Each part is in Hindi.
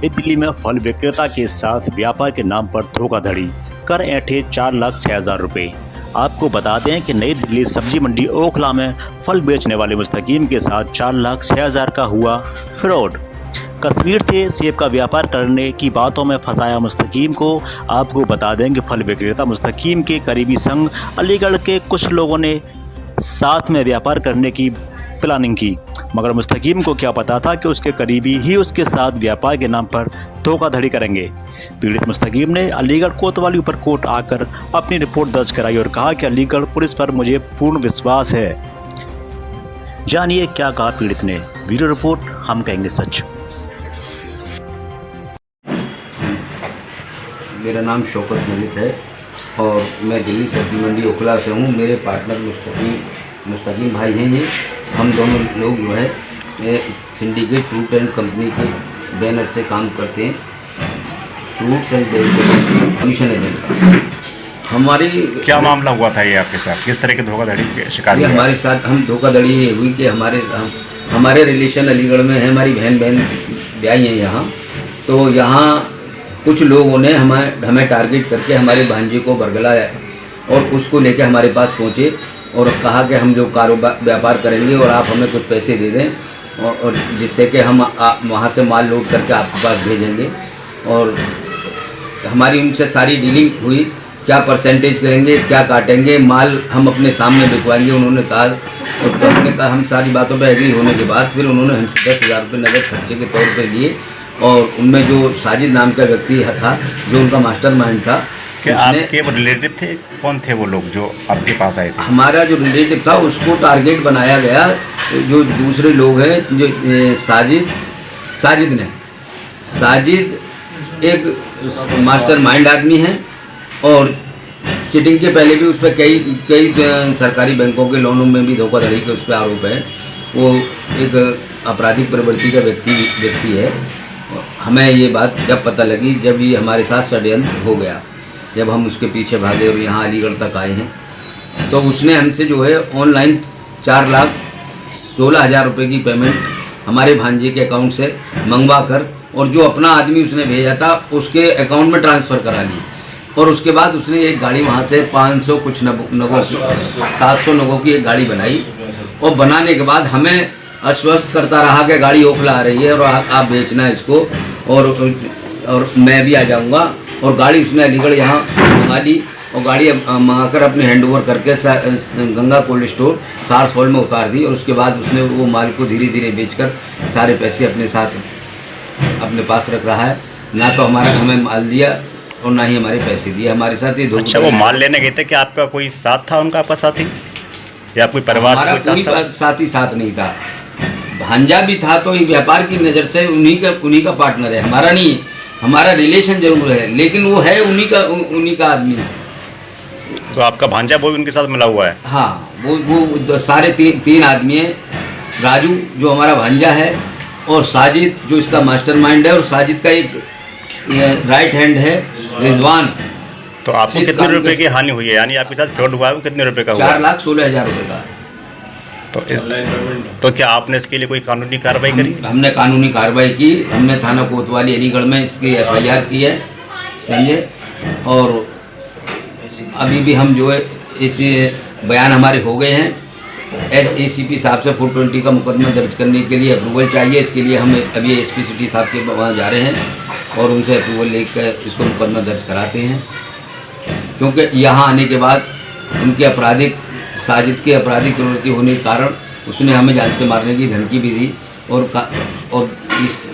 दिल्ली में फल विक्रेता के साथ व्यापार के नाम पर धोखाधड़ी कर ऐंठे 4,06,000 रुपये। आपको बता दें कि नई दिल्ली सब्जी मंडी ओखला में फल बेचने वाले मुस्तकीम के साथ 4,06,000 का हुआ फ्रॉड। कश्मीर से सेब का व्यापार करने की बातों में फंसाया मुस्तकीम को। आपको बता दें कि फल विक्रेता मुस्तकीम के करीबी संग अलीगढ़ के कुछ लोगों ने साथ में व्यापार करने की प्लानिंग की, मगर मुस्तकीम को क्या पता था कि उसके करीबी ही उसके साथ व्यापार के नाम पर धोखाधड़ी करेंगे। पीड़ित मुस्तकीम ने अलीगढ़ कोतवाली ऊपर कोर्ट आकर अपनी रिपोर्ट दर्ज कराई और कहा कि अलीगढ़ पुलिस पर मुझे पूर्ण विश्वास है। जानिए क्या कहा पीड़ित ने। वीडियो रिपोर्ट हम कहेंगे सच। मेरा नाम शौकत मलिक है और मैं दिल्ली सब्जी मंडी ओखला से हूँ। मेरे पार्टनर मुस्तकीम भाई हैं। ये हम दोनों लोग जो है सिंडिकेट फ्रूट एंड कंपनी के बैनर से काम करते हैं, fruits and vegetables commission agent का। हमारी क्या मामला हुआ था ये आपके साथ? किस तरह की धोखाधड़ी के शिकार? हमारे साथ हम धोखाधड़ी ये हुई कि हमारे रिलेशन अलीगढ़ में है। हमारी बहन ब्याही हैं यहाँ, तो यहाँ कुछ लोगों ने हमें टारगेट करके हमारे भांजे को बरगलाया और उसको लेके हमारे पास पहुँचे और कहा कि हम जो कारोबार व्यापार करेंगे और आप हमें कुछ पैसे दे दें और जिससे कि हम वहाँ से माल लोड करके आपके पास भेजेंगे। और हमारी उनसे सारी डीलिंग हुई, क्या परसेंटेज करेंगे, क्या काटेंगे, माल हम अपने सामने बिकवाएंगे उन्होंने कहा। और तो हमने कहा, हम सारी बातों पर एग्री होने के बाद फिर उन्होंने हमसे 10,000 रुपये नगद खर्चे के तौर पर लिए। और उनमें जो साजिद नाम का व्यक्ति था जो उनका मास्टरमाइंड था। आपके वो रिलेटिव थे? कौन थे वो लोग जो आपके पास आए थे? हमारा जो रिलेटिव था उसको टारगेट बनाया गया। जो दूसरे लोग हैं जो साजिद एक मास्टरमाइंड आदमी है और चीटिंग के पहले भी उस पर कई सरकारी बैंकों के लोनों में भी धोखाधड़ी के उस पर आरोप है। वो एक आपराधिक प्रवृत्ति का व्यक्ति है। हमें ये बात जब पता लगी, जब ये हमारे साथ षड्यंत्र हो गया, जब हम उसके पीछे भागे और यहाँ अलीगढ़ तक आए हैं, तो उसने हमसे जो है ऑनलाइन 4,16,000 रुपये की पेमेंट हमारे भांजे के अकाउंट से मंगवा कर और जो अपना आदमी उसने भेजा था उसके अकाउंट में ट्रांसफ़र करा ली। और उसके बाद उसने एक गाड़ी वहाँ से 500 कुछ नगों 700 नगों की एक गाड़ी बनाई और बनाने के बाद हमें आश्वस्त करता रहा कि गाड़ी ओखला आ रही है और आप बेचना इसको और मैं भी आ जाऊँगा। और गाड़ी उसने अलीगढ़ यहाँ मंगा ली और गाड़ी मंगाकर अपने हैंडओवर करके गंगा कोल्ड स्टोर सार सोल में उतार दी। और उसके बाद उसने वो माल को धीरे धीरे बेचकर सारे पैसे अपने साथ अपने पास रख रहा है। ना तो हमें माल दिया और ना ही हमारे पैसे दिए। हमारे साथ ये अच्छा, वो माल लेने गए थे कि आपका कोई साथ था उनका, आपका साथी या कोई परिवार? हमारा कोई साथी साथ नहीं था। भांजा भी था तो एक व्यापार की नज़र से उन्हीं का पार्टनर है, हमारा नहीं है। हमारा रिलेशन जरूर है लेकिन वो है उन्हीं का आदमी है। तो आपका भांजा वो भी उनके साथ मिला हुआ है? हाँ, वो सारे तीन आदमी हैं। राजू जो हमारा भांजा है और साजिद जो इसका मास्टरमाइंड है और साजिद का एक राइट हैंड है रिजवान। तो आपको कितने रुपए की हानि हुई है? यानी आपके साथ फ्रॉड हुआ है, कितने रुपए का हुआ? 4,16,000 रुपये का। तो क्या आपने इसके लिए कोई कानूनी कार्रवाई करी? हमने कानूनी कार्रवाई की। हमने थाना कोतवाली अलीगढ़ में इसकी FIR की है, समझे। और अभी भी हम जो है इस बयान हमारे हो गए हैं। ACP साहब से 420 का मुकदमा दर्ज करने के लिए अप्रूवल चाहिए। इसके लिए हम अभी SP सिटी साहब के वहाँ जा रहे हैं और उनसे अप्रूवल लेकर इसको मुकदमा दर्ज कराते हैं। क्योंकि यहाँ आने के बाद उनके साजिद की आपराधिक प्रवृत्ति होने के कारण उसने हमें जान से मारने की धमकी भी दी और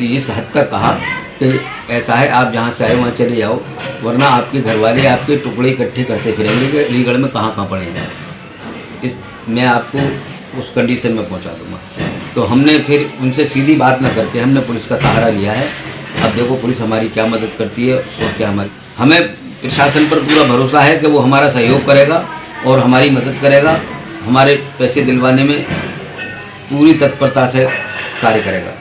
इस हद तक कहा कि ऐसा है, आप जहाँ से आए वहाँ चले जाओ, वरना आपके घर वाले आपके टुकड़े इकट्ठे करते फिरेंगे कि अलीगढ़ में कहाँ पड़े हैं। मैं आपको उस कंडीशन में पहुँचा दूँगा। तो हमने फिर उनसे सीधी बात न करके हमने पुलिस का सहारा लिया है। अब देखो पुलिस हमारी क्या मदद करती है और क्या हमें प्रशासन पर पूरा भरोसा है कि वो हमारा सहयोग करेगा और हमारी मदद करेगा, हमारे पैसे दिलवाने में पूरी तत्परता से कार्य करेगा।